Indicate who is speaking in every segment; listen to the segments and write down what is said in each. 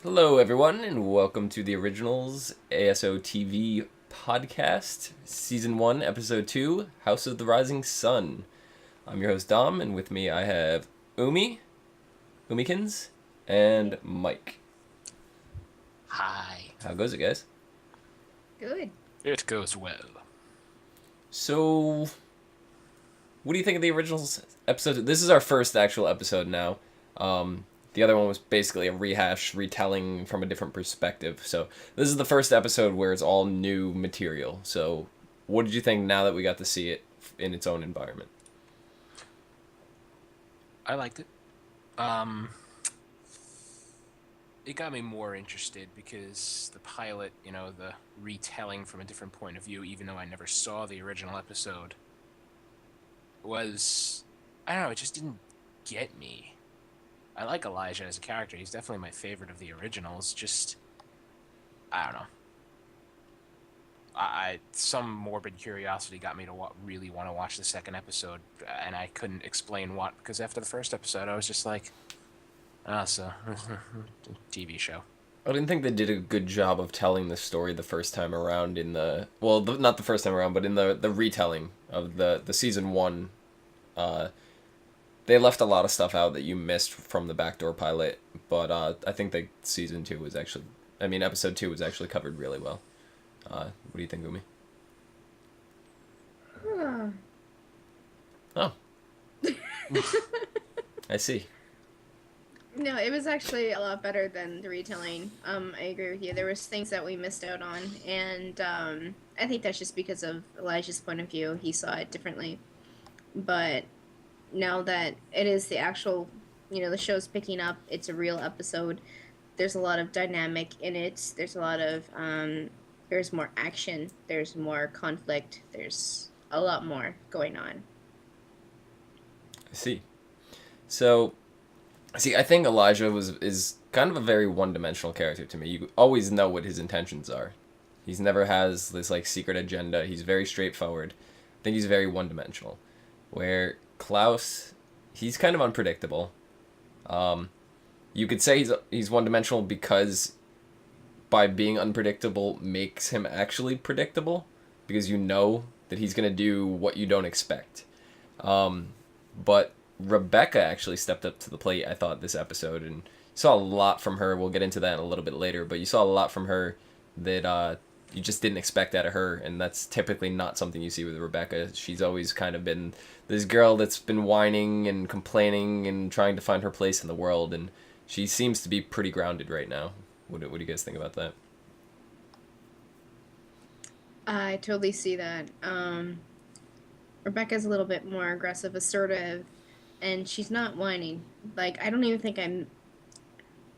Speaker 1: Hello, everyone, and welcome to the Originals ASOTV podcast, Season 1, Episode 2, House of the Rising Sun. I'm your host, Dom, and with me I have Omikins, and Mike.
Speaker 2: Hi.
Speaker 1: How goes it, guys?
Speaker 3: Good.
Speaker 2: It goes well.
Speaker 1: So, what do you think of the Originals episode? This is our first actual episode now. The other one was basically a retelling from a different perspective. So this is the first episode where it's all new material. So what did you think now that we got to see it in its own environment?
Speaker 2: I liked it. It got me more interested because the pilot, the retelling from a different point of view, even though I never saw the original episode, was, I don't know, it just didn't get me. I like Elijah as a character. He's definitely my favorite of the originals. Just, I don't know. Some morbid curiosity got me to really want to watch the second episode, and I couldn't explain what, because after the first episode, I was just like, so, TV show.
Speaker 1: I didn't think they did a good job of telling the story the first time around not the first time around, but in the retelling of the Season 1, they left a lot of stuff out that you missed from the backdoor pilot, but I think that Episode 2 was actually covered really well. What do you think, Umi? Oh. I see.
Speaker 3: No, it was actually a lot better than the retelling. I agree with you. There was things that we missed out on, and I think that's just because of Elijah's point of view. He saw it differently. But now that it is the actual, the show's picking up, it's a real episode, there's a lot of dynamic in it. There's a lot of, there's more action, there's more conflict, there's a lot more going on.
Speaker 1: I see. So, I think Elijah is kind of a very one-dimensional character to me. You always know what his intentions are. He's never has this, secret agenda. He's very straightforward. I think he's very one-dimensional. Where Klauss, he's kind of unpredictable. You could say he's one-dimensional because by being unpredictable makes him actually predictable, because you know that he's going to do what you don't expect. But Rebecca actually stepped up to the plate, I thought, this episode, and you saw a lot from her. We'll get into that in a little bit later, but you saw a lot from her that you just didn't expect out of her, and that's typically not something you see with Rebecca. She's always kind of been this girl that's been whining and complaining and trying to find her place in the world, and she seems to be pretty grounded right now. What do you guys think about that?
Speaker 3: I totally see that. Rebecca's a little bit more aggressive, assertive, and she's not whining. I don't even think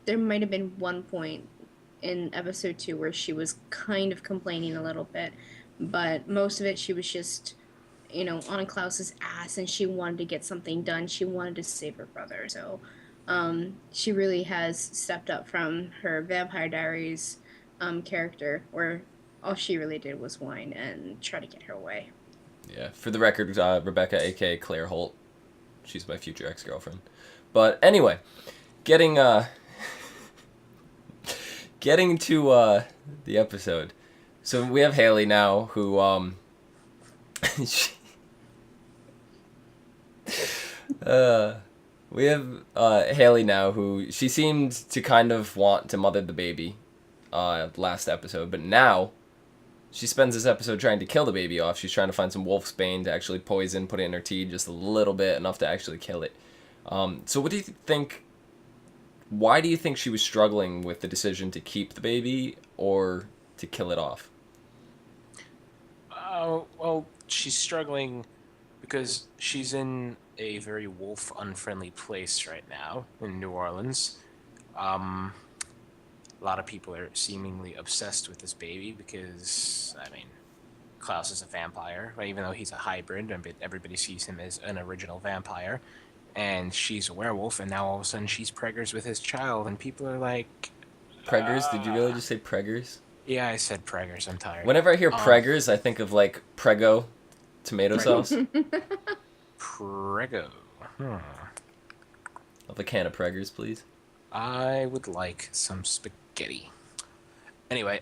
Speaker 3: there might have been one point in episode 2 where she was kind of complaining a little bit, but most of it she was just, on Klaus's ass, and she wanted to get something done. She wanted to save her brother. So she really has stepped up from her Vampire Diaries character, where all she really did was whine and try to get her way.
Speaker 1: Yeah, for the record, Rebecca, a.k.a. Claire Holt. She's my future ex-girlfriend. But anyway, getting to the episode. So we have Hayley now, who we have Hayley now, who she seemed to kind of want to mother the baby last episode, but now she spends this episode trying to kill the baby off. She's trying to find some wolfsbane to actually poison, put it in her tea just a little bit, enough to actually kill it. So what do you think? Why do you think she was struggling with the decision to keep the baby or to kill it off?
Speaker 2: Well, she's struggling because she's in a very wolf-unfriendly place right now in New Orleans. A lot of people are seemingly obsessed with this baby because, Klaus is a vampire, even though he's a hybrid, everybody sees him as an original vampire. And she's a werewolf, and now all of a sudden she's preggers with his child, and people are like...
Speaker 1: Preggers? Did you really just say preggers?
Speaker 2: Yeah, I said preggers. I'm tired.
Speaker 1: Whenever I hear preggers, I think of, Prego tomato sauce.
Speaker 2: Prego.
Speaker 1: Of a can of preggers, please.
Speaker 2: I would like some spaghetti. Anyway,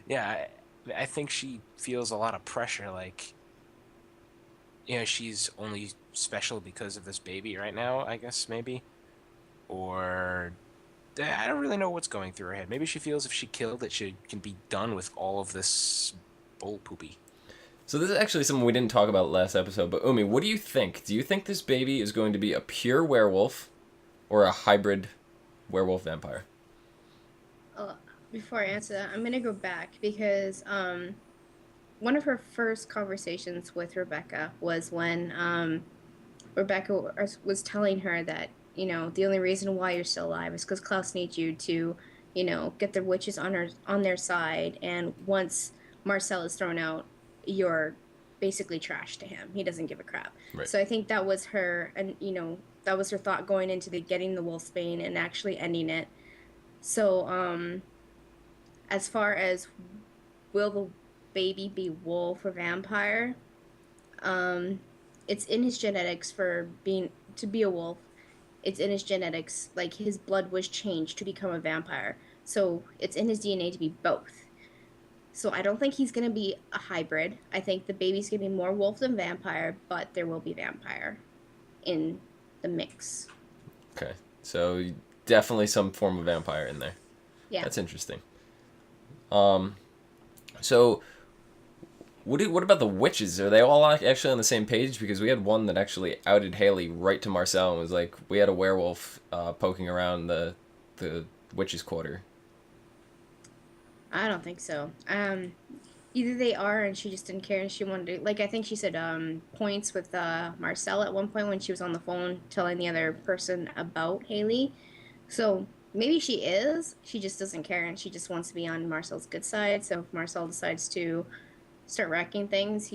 Speaker 2: yeah, I think she feels a lot of pressure. Like, she's only special because of this baby right now, I guess, maybe. Or I don't really know what's going through her head. Maybe she feels if she killed it, she can be done with all of this bull poopy.
Speaker 1: So this is actually something we didn't talk about last episode, but Umi, what do you think? Do you think this baby is going to be a pure werewolf or a hybrid werewolf vampire?
Speaker 3: Before I answer that, I'm gonna go back because one of her first conversations with Rebecca was when Rebecca was telling her that the only reason why you're still alive is because Klaus needs you to get the witches on their side, and once Marcel is thrown out, you're basically trash to him. He doesn't give a crap.
Speaker 1: Right.
Speaker 3: So I think that was her, and that was her thought going into the getting the wolfsbane and actually ending it. So as far as will the baby be wolf or vampire, it's in his genetics to be a wolf. It's in his genetics, like his blood was changed to become a vampire. So it's in his DNA to be both. So I don't think he's going to be a hybrid. I think the baby's going to be more wolf than vampire, but there will be vampire in the mix.
Speaker 1: Okay. So definitely some form of vampire in there.
Speaker 3: Yeah.
Speaker 1: That's interesting. So what about the witches? Are they all actually on the same page? Because we had one that actually outed Hayley right to Marcel and was like, we had a werewolf poking around the witches' quarter.
Speaker 3: I don't think so. Either they are and she just didn't care and she wanted to, like, I think she said points with Marcel at one point when she was on the phone telling the other person about Hayley. So maybe she is. She just doesn't care and she just wants to be on Marcel's good side. So if Marcel decides to start wrecking things,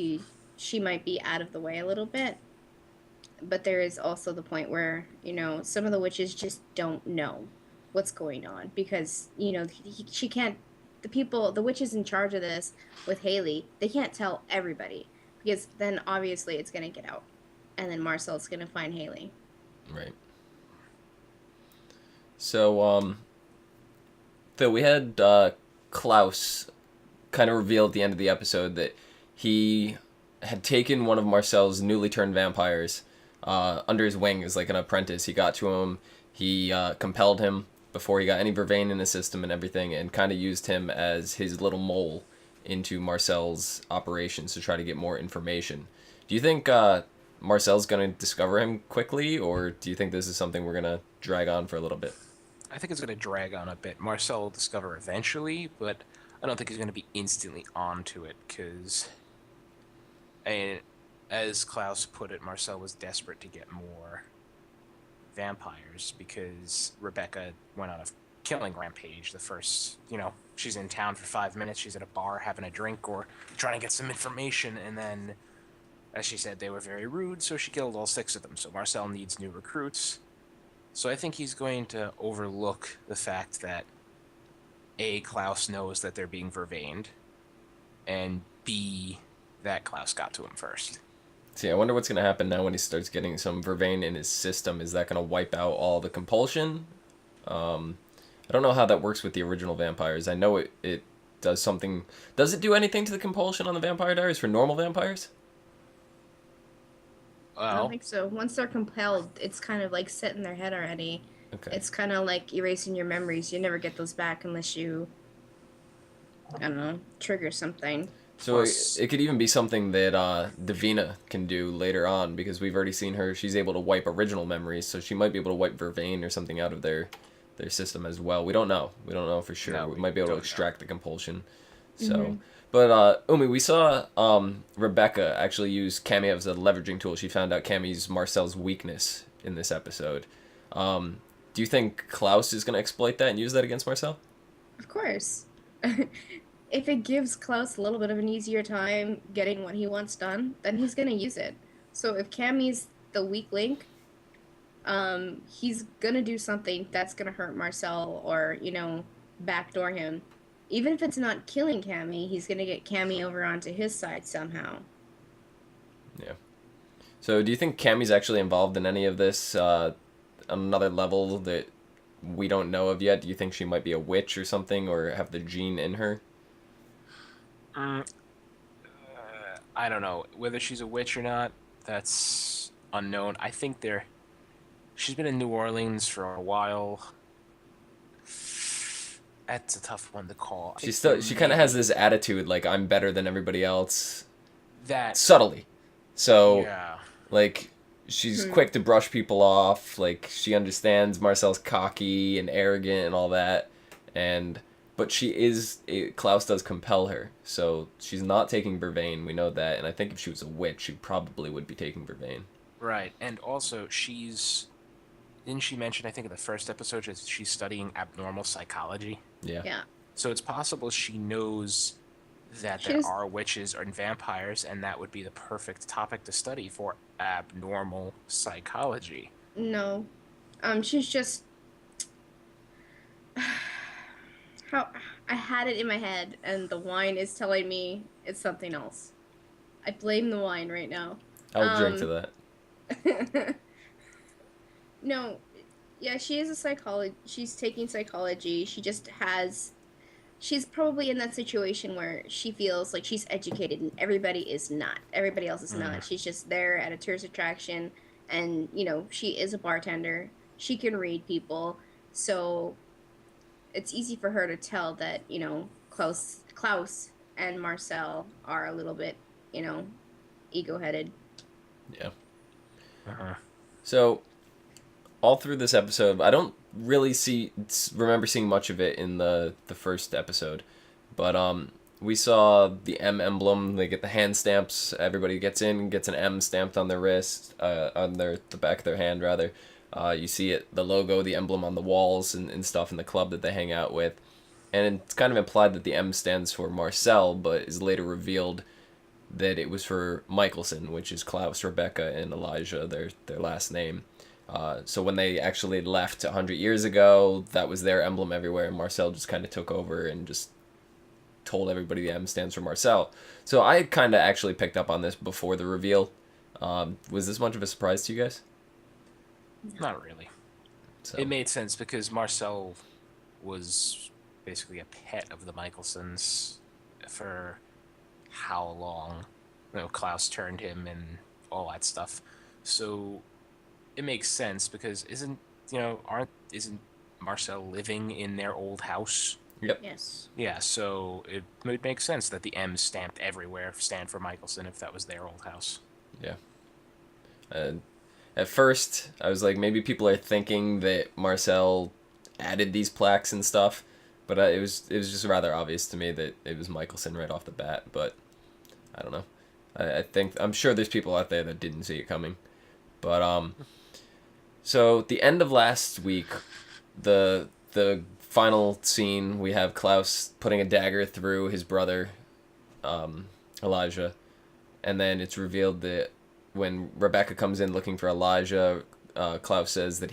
Speaker 3: she might be out of the way a little bit. But there is also the point where, some of the witches just don't know what's going on because, she can't, the witches in charge of this with Hayley, they can't tell everybody because then obviously it's going to get out and then Marcel's going to find Hayley.
Speaker 1: Right. So, we had Klauss kind of reveal at the end of the episode that he had taken one of Marcel's newly turned vampires under his wing as like an apprentice. He got to him, he compelled him before he got any vervain in his system and everything, and kind of used him as his little mole into Marcel's operations to try to get more information. Do you think Marcel's going to discover him quickly, or do you think this is something we're going to drag on for a little bit?
Speaker 2: I think it's going to drag on a bit. Marcel will discover eventually, but I don't think he's going to be instantly onto it because, as Klaus put it, Marcel was desperate to get more vampires because Rebecca went on a killing rampage. The first, she's in town for 5 minutes, she's at a bar having a drink or trying to get some information, and then, as she said, they were very rude, so she killed all 6 of them. So Marcel needs new recruits. So I think he's going to overlook the fact that A, Klaus knows that they're being vervained, and B, that Klaus got to him first.
Speaker 1: See, I wonder what's going to happen now when he starts getting some vervain in his system. Is that going to wipe out all the compulsion? I don't know how that works with the original vampires. I know it does something... Does it do anything to the compulsion on the Vampire Diaries for normal vampires?
Speaker 3: Well, I don't think so. Once they're compelled, it's kind of like set in their head already.
Speaker 1: Okay.
Speaker 3: It's kind of like erasing your memories. You never get those back unless you, I don't know, trigger something.
Speaker 1: So it could even be something that Davina can do later on, because we've already seen her. She's able to wipe original memories, so she might be able to wipe vervain or something out of their system as well. We don't know. We don't know for sure.
Speaker 2: No,
Speaker 1: we might be able to extract the compulsion. So,
Speaker 3: Mm-hmm.
Speaker 1: But Umi, we saw Rebecca actually use Cami as a leveraging tool. She found out Cami's Marcel's weakness in this episode. Do you think Klauss is going to exploit that and use that against Marcel?
Speaker 3: Of course. If it gives Klaus a little bit of an easier time getting what he wants done, then he's going to use it. So if Cami's the weak link, he's going to do something that's going to hurt Marcel or, backdoor him. Even if it's not killing Cami, he's going to get Cami over onto his side somehow.
Speaker 1: Yeah. So do you think Cami's actually involved in any of this on another level that we don't know of yet? Do you think she might be a witch or something, or have the gene in her?
Speaker 2: Mm, I don't know whether she's a witch or not. That's unknown. I think she's been in New Orleans for a while. That's a tough one to call.
Speaker 1: She kind of has this attitude like I'm better than everybody else,
Speaker 2: that.
Speaker 1: subtly. So
Speaker 2: Yeah.
Speaker 1: like she's quick to brush people off. Like she understands Marcel's cocky and arrogant and all that, and but Klaus does compel her, so she's not taking Vervain. We know that, and I think if she was a witch, she probably would be taking Vervain.
Speaker 2: Right, and also didn't she mention, I think in the first episode, that she's studying abnormal psychology?
Speaker 1: Yeah.
Speaker 3: Yeah.
Speaker 2: So it's possible she knows that there are witches and vampires, and that would be the perfect topic to study for abnormal psychology.
Speaker 3: No. She's just how I had it in my head, and the wine is telling me it's something else. I blame the wine right now.
Speaker 1: I'll drink to that.
Speaker 3: No, yeah, she is a psychology. She's taking psychology. She's probably in that situation where she feels like she's educated and everybody is not. Everybody else is not. She's just there at a tourist attraction, and she is a bartender. She can read people, so it's easy for her to tell that Klaus and Marcel are a little bit ego-headed.
Speaker 1: Yeah.
Speaker 2: Uh-huh.
Speaker 1: So all through this episode, I don't really remember seeing much of it in the first episode, but we saw the M emblem. They get the hand stamps. Everybody gets an M stamped on their wrist, on the back of their hand rather. You see the logo, the emblem on the walls and stuff in the club that they hang out with, and it's kind of implied that the M stands for Marcel, but is later revealed that it was for Mikealson, which is Klaus, Rebecca, and Elijah, their last name. So when they actually left 100 years ago, that was their emblem everywhere, and Marcel just kind of took over and just told everybody the M stands for Marcel. So I kind of actually picked up on this before the reveal. Was this much of a surprise to you guys?
Speaker 2: Not really.
Speaker 1: So.
Speaker 2: It made sense because Marcel was basically a pet of the Mikealsons for how long? Klaus turned him and all that stuff. So it makes sense because isn't Marcel living in their old house?
Speaker 1: Yep.
Speaker 3: Yes.
Speaker 2: Yeah, so it would make sense that the M stamped everywhere stand for Mikealson if that was their old house.
Speaker 1: Yeah. At first, I was like, maybe people are thinking that Marcel added these plaques and stuff, but it was just rather obvious to me that it was Mikealson right off the bat. But I don't know. I'm sure there's people out there that didn't see it coming. But so at the end of last week, the final scene, we have Klaus putting a dagger through his brother, Elijah, and then it's revealed that when Rebecca comes in looking for Elijah, Klaus says that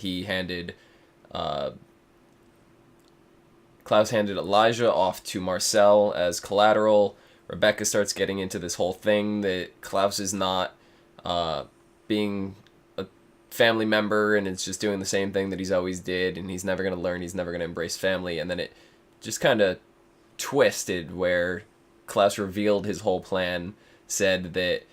Speaker 1: Klaus handed Elijah off to Marcel as collateral. Rebecca starts getting into this whole thing that Klaus is not being a family member, and it's just doing the same thing that he's always did, and he's never going to learn, he's never going to embrace family. And then it just kind of twisted where Klaus revealed his whole plan, said that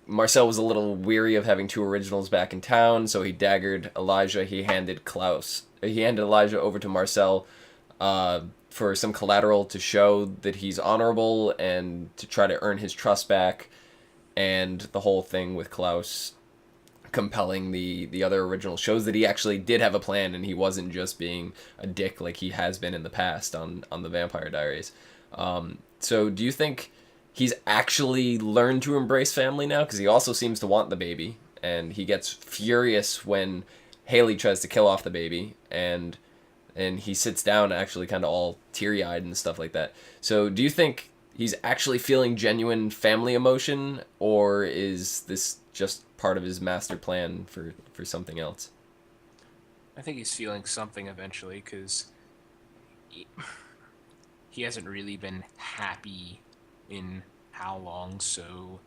Speaker 1: Marcel was a little weary of having two originals back in town, so he daggered Elijah. He handed Elijah over to Marcel for some collateral to show that he's honorable and to try to earn his trust back. And the whole thing with Klaus compelling the other original shows that he actually did have a plan and he wasn't just being a dick like he has been in the past on the Vampire Diaries. So do you think he's actually learned to embrace family now? Because he also seems to want the baby, and he gets furious when Hayley tries to kill off the baby, and he sits down actually kind of all teary-eyed and stuff like that. So do you think he's actually feeling genuine family emotion, or is this just part of his master plan for something else?
Speaker 2: I think he's feeling something eventually because he hasn't really been happy in how long, so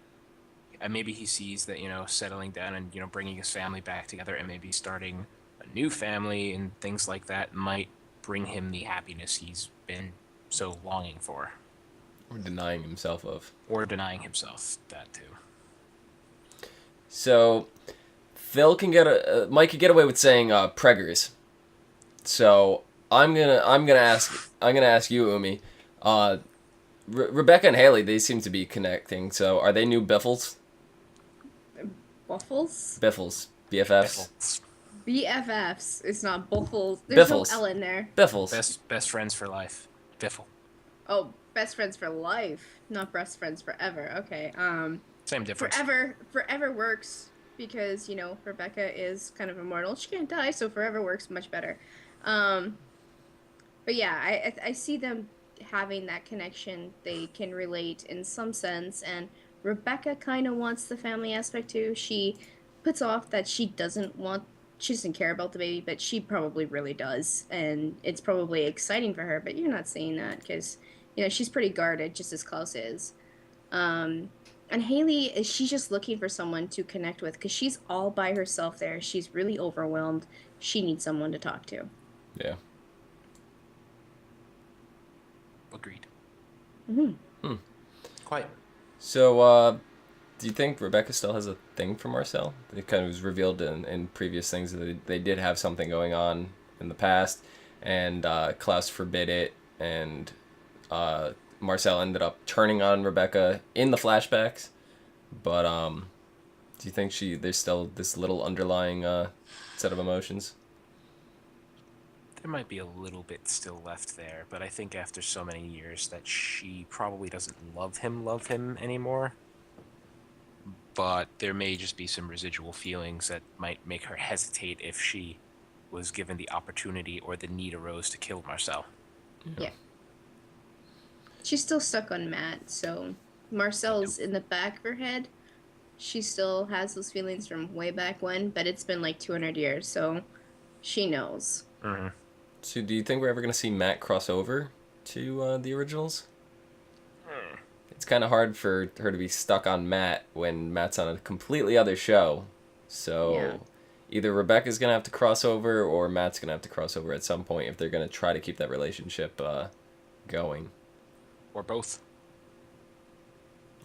Speaker 2: And maybe he sees that, settling down and, bringing his family back together and maybe starting a new family and things like that might bring him the happiness he's been so longing for.
Speaker 1: Or denying himself of.
Speaker 2: Or denying himself, that too.
Speaker 1: So, Mike could get away with saying preggers. So I'm gonna ask you, Umi. Rebecca and Hayley, they seem to be connecting. So are they new Biffles?
Speaker 3: Buffles?
Speaker 1: Biffles, BFFs.
Speaker 2: Biffles.
Speaker 3: BFFs. It's not Buffles. There's
Speaker 1: Biffles.
Speaker 3: no L in there.
Speaker 1: Biffles.
Speaker 2: Best friends for life. Biffle.
Speaker 3: Oh, best friends for life, not best friends forever. Okay.
Speaker 2: Same difference.
Speaker 3: Forever works because Rebecca is kind of immortal. She can't die, so forever works much better. But yeah, I see them having that connection. They can relate in some sense, and Rebecca kind of wants the family aspect too. She puts off that she doesn't care about the baby, but she probably really does, and it's probably exciting for her, but you're not seeing that because she's pretty guarded, just as Klaus is. And Hayley, she's just looking for someone to connect with because she's all by herself there. She's really overwhelmed. She needs someone to talk to.
Speaker 1: Yeah.
Speaker 2: Agreed.
Speaker 3: Mm-hmm.
Speaker 2: Quite.
Speaker 1: So, do you think Rebecca still has a thing for Marcel? It kind of was revealed in previous things that they did have something going on in the past, and Klaus forbid it, and Marcel ended up turning on Rebecca in the flashbacks. But do you think there's still this little underlying set of emotions?
Speaker 2: There might be a little bit still left there, but I think after so many years that she probably doesn't love him anymore. But there may just be some residual feelings that might make her hesitate if she was given the opportunity or the need arose to kill Marcel.
Speaker 3: Yeah. She's still stuck on Matt, so Marcel's in the back of her head. She still has those feelings from way back when, but it's been like 200 years, so she knows.
Speaker 2: Mm-hmm.
Speaker 1: So do you think we're ever going to see Matt cross over to the originals? It's kind of hard for her to be stuck on Matt when Matt's on a completely other show. So either Rebecca's going to have to cross over or Matt's going to have to cross over at some point if they're going to try to keep that relationship going.
Speaker 2: Or both.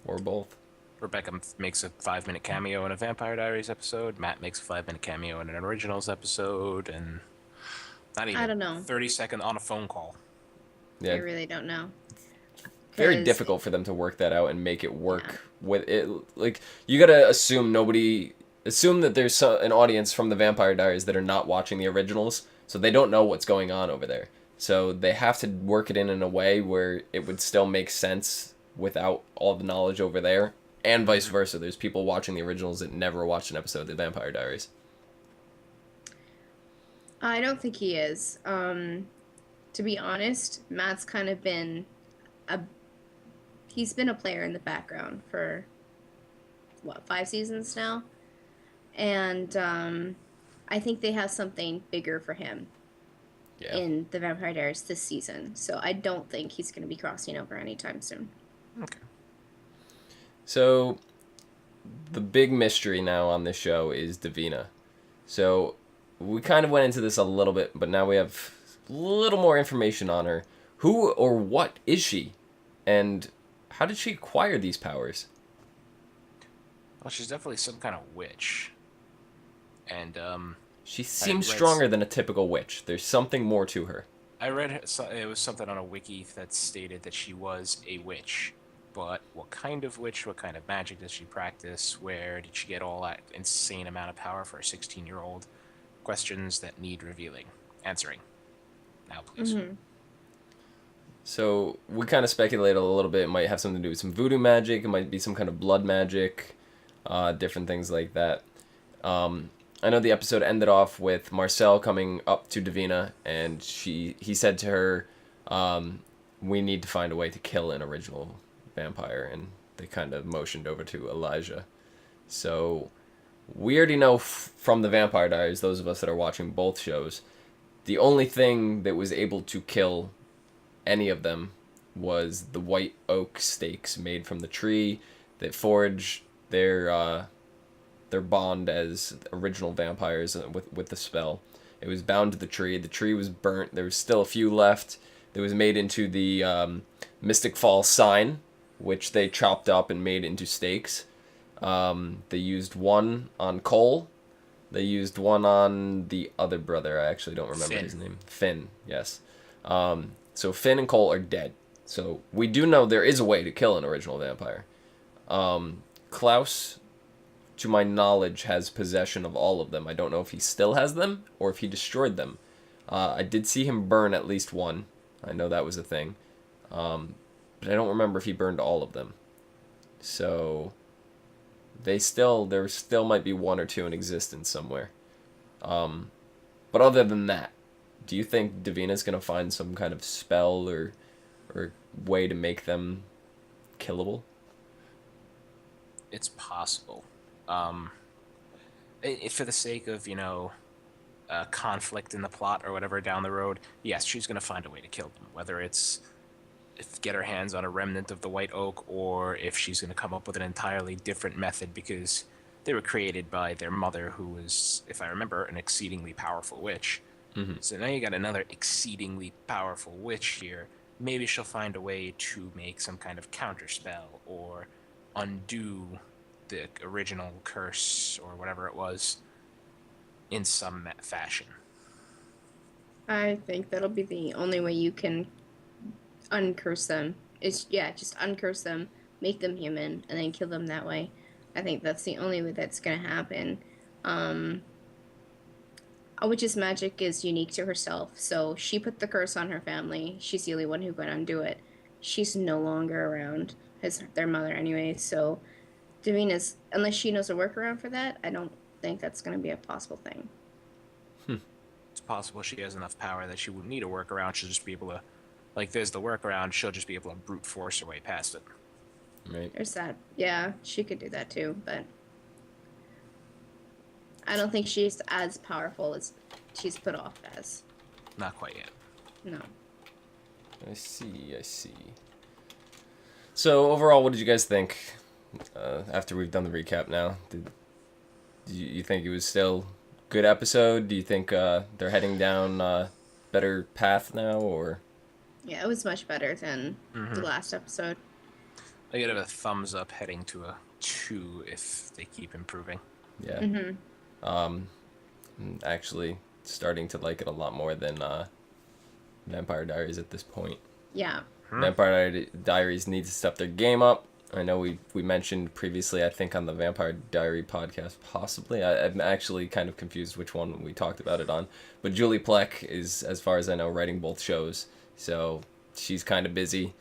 Speaker 1: Or both.
Speaker 2: Rebecca makes a 5-minute cameo in a Vampire Diaries episode. Matt makes a 5-minute cameo in an Originals episode, and not even
Speaker 3: I don't know.
Speaker 2: 30-second on a phone call.
Speaker 1: Yeah.
Speaker 3: I really don't know.
Speaker 1: Very difficult for them to work that out and make it work with it. Like, you gotta assume that there's an audience from the Vampire Diaries that are not watching the originals, so they don't know what's going on over there. So they have to work it in a way where it would still make sense without all the knowledge over there, and vice versa. There's people watching the originals that never watched an episode of the Vampire Diaries.
Speaker 3: I don't think he is. To be honest, Matt's kind of been he's been a player in the background for 5 seasons now, and I think they have something bigger for him in the Vampire Diaries this season. So I don't think he's going to be crossing over anytime soon.
Speaker 2: Okay.
Speaker 1: So the big mystery now on this show is Davina. So we kind of went into this a little bit, but now we have a little more information on her. Who or what is she? And how did she acquire these powers?
Speaker 2: Well, she's definitely some kind of witch. And,
Speaker 1: she seems stronger than a typical witch. There's something more to her.
Speaker 2: I read it was something on a wiki that stated that she was a witch. But what kind of witch, what kind of magic does she practice? Where did she get all that insane amount of power for a 16-year-old? Questions that need answering. Now, please.
Speaker 3: Mm-hmm.
Speaker 1: So we kind of speculated a little bit. It might have something to do with some voodoo magic. It might be some kind of blood magic, different things like that. I know the episode ended off with Marcel coming up to Davina, and he said to her, "We need to find a way to kill an original vampire," and they kind of motioned over to Elijah. So we already know from the Vampire Diaries, those of us that are watching both shows, the only thing that was able to kill any of them was the white oak stakes made from the tree that forged their bond as original vampires with the spell. It was bound to the tree. The tree was burnt. There was still a few left. It was made into the Mystic Falls sign, which they chopped up and made into stakes. They used one on Cole. They used one on the other brother. I actually don't remember his name. Finn, yes. So Finn and Cole are dead. So we do know there is a way to kill an original vampire. Klauss, to my knowledge, has possession of all of them. I don't know if he still has them or if he destroyed them. I did see him burn at least one. I know that was a thing. But I don't remember if he burned all of them. So there still might be one or two in existence somewhere. But other than that, do you think Davina's going to find some kind of spell or way to make them killable?
Speaker 2: It's possible. For the sake of, conflict in the plot or whatever down the road, yes, she's going to find a way to kill them. Whether it's get her hands on a remnant of the white oak, or if she's going to come up with an entirely different method, because they were created by their mother, who was, if I remember, an exceedingly powerful witch.
Speaker 1: Mm-hmm.
Speaker 2: So now you got another exceedingly powerful witch here. Maybe she'll find a way to make some kind of counterspell or undo the original curse or whatever it was in some fashion.
Speaker 3: I think that'll be the only way you can uncurse them. Just uncurse them, make them human, and then kill them that way. I think that's the only way that's gonna happen. A witch's magic is unique to herself, so she put the curse on her family. She's the only one who can undo it. She's no longer around as their mother anyway, so Davina's, unless she knows a workaround for that, I don't think that's going to be a possible thing.
Speaker 2: It's possible she has enough power that she wouldn't need a workaround. She'll just be able to, there's the workaround, she'll just be able to brute force her way past it.
Speaker 1: Right.
Speaker 3: There's that. Yeah, she could do that too, but I don't think she's as powerful as she's put off as.
Speaker 2: Not quite yet.
Speaker 3: No.
Speaker 1: I see. So overall, what did you guys think? After we've done the recap now, did you think it was still a good episode? Do you think they're heading down a better path now, or?
Speaker 3: Yeah, it was much better than the last episode.
Speaker 2: I give it a thumbs up, heading to a 2 if they keep improving.
Speaker 1: Yeah. I'm actually starting to like it a lot more than Vampire Diaries at this point.
Speaker 3: Yeah.
Speaker 1: Vampire Diaries needs to step their game up. I know we mentioned previously, I think, on the Vampire Diary podcast, possibly. I'm actually kind of confused which one we talked about it on. But Julie Plec is, as far as I know, writing both shows. So she's kind of busy,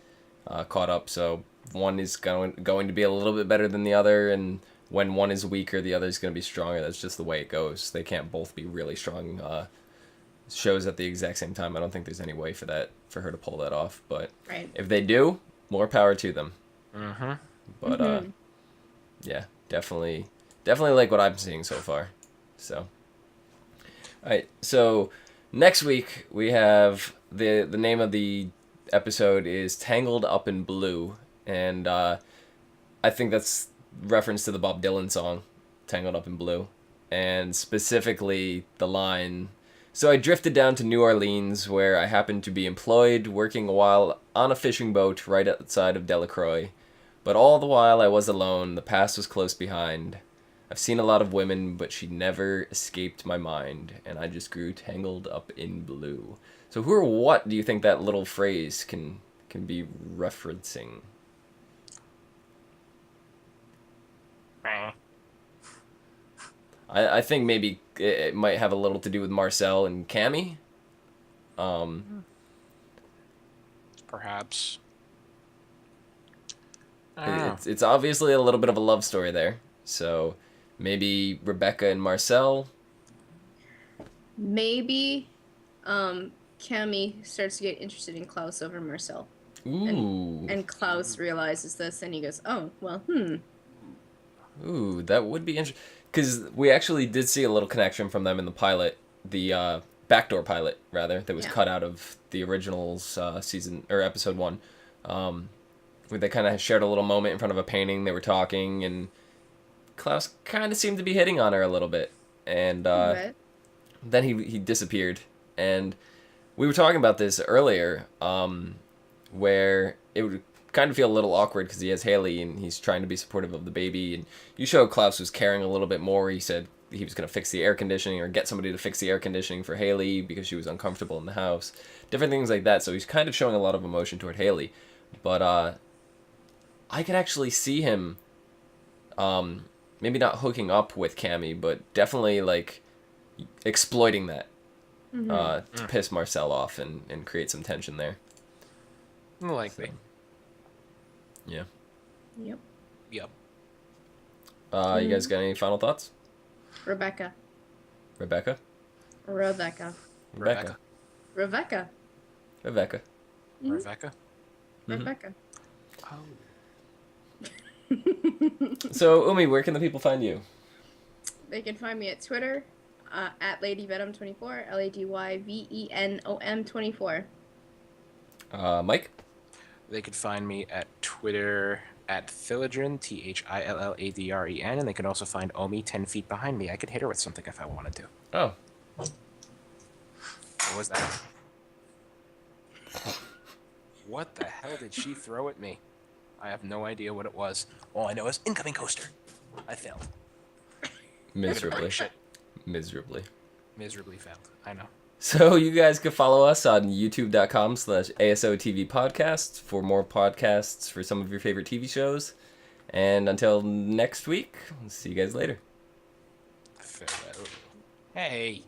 Speaker 1: caught up. So one is going to be a little bit better than the other. And when one is weaker, the other is going to be stronger. That's just the way it goes. They can't both be really strong shows at the exact same time. I don't think there's any way for her to pull that off. But
Speaker 3: right.
Speaker 1: If they do, more power to them.
Speaker 2: Mm-hmm.
Speaker 1: But yeah, definitely like what I'm seeing so far. So, all right. So next week we have the name of the episode is Tangled Up in Blue, and I think that's reference to the Bob Dylan song Tangled Up in Blue, and specifically the line. So I drifted down to New Orleans, where I happened to be employed, working a while on a fishing boat right outside of Delacroix. But all the while I was alone, the past was close behind. I've seen a lot of women, but she never escaped my mind, and I just grew tangled up in blue. So who or what do you think that little phrase can be referencing? I think maybe it might have a little to do with Marcel and Cami.
Speaker 2: Perhaps.
Speaker 1: It's obviously a little bit of a love story there. So maybe Rebecca and Marcel.
Speaker 3: Maybe Cami starts to get interested in Klaus over Marcel.
Speaker 1: Ooh.
Speaker 3: And Klaus realizes this and he goes, oh, well,
Speaker 1: Ooh, that would be interesting. Because we actually did see a little connection from them in the pilot, the backdoor pilot, rather, that was cut out of the original's season, or episode 1. Where they kind of shared a little moment in front of a painting. They were talking, and Klaus kind of seemed to be hitting on her a little bit. And
Speaker 3: But
Speaker 1: then he disappeared. And we were talking about this earlier, where it would kind of feel a little awkward because he has Hayley and he's trying to be supportive of the baby. And you showed Klaus was caring a little bit more. He said he was going to fix the air conditioning or get somebody to fix the air conditioning for Hayley because she was uncomfortable in the house. Different things like that. So he's kind of showing a lot of emotion toward Hayley. But I could actually see him maybe not hooking up with Cami, but definitely like exploiting that to piss Marcel off and create some tension there.
Speaker 2: Likely.
Speaker 1: So, yeah.
Speaker 3: yep.
Speaker 2: Yep.
Speaker 1: You guys got any final thoughts?
Speaker 3: Rebecca.
Speaker 1: Rebecca?
Speaker 3: Rebecca.
Speaker 1: Rebecca.
Speaker 3: Rebecca.
Speaker 1: Rebecca.
Speaker 2: Rebecca.
Speaker 3: Rebecca.
Speaker 2: Oh.
Speaker 1: So, Umi, where can the people find you?
Speaker 3: They can find me at Twitter at LadyVenom24, LadyVenom24.
Speaker 1: Mike?
Speaker 2: They could find me at Twitter at Thilladren, Thilladren, and they can also find Omi 10 feet behind me. I could hit her with something if I wanted to.
Speaker 1: Oh.
Speaker 2: What was that? What the hell did she throw at me? I have no idea what it was. All I know is incoming coaster. I failed.
Speaker 1: Miserably.
Speaker 2: Shit.
Speaker 1: Miserably.
Speaker 2: Miserably failed. I know.
Speaker 1: So you guys can follow us on youtube.com/ASOTV podcasts for more podcasts for some of your favorite TV shows. And until next week, see you guys later.
Speaker 2: Farewell. Hey.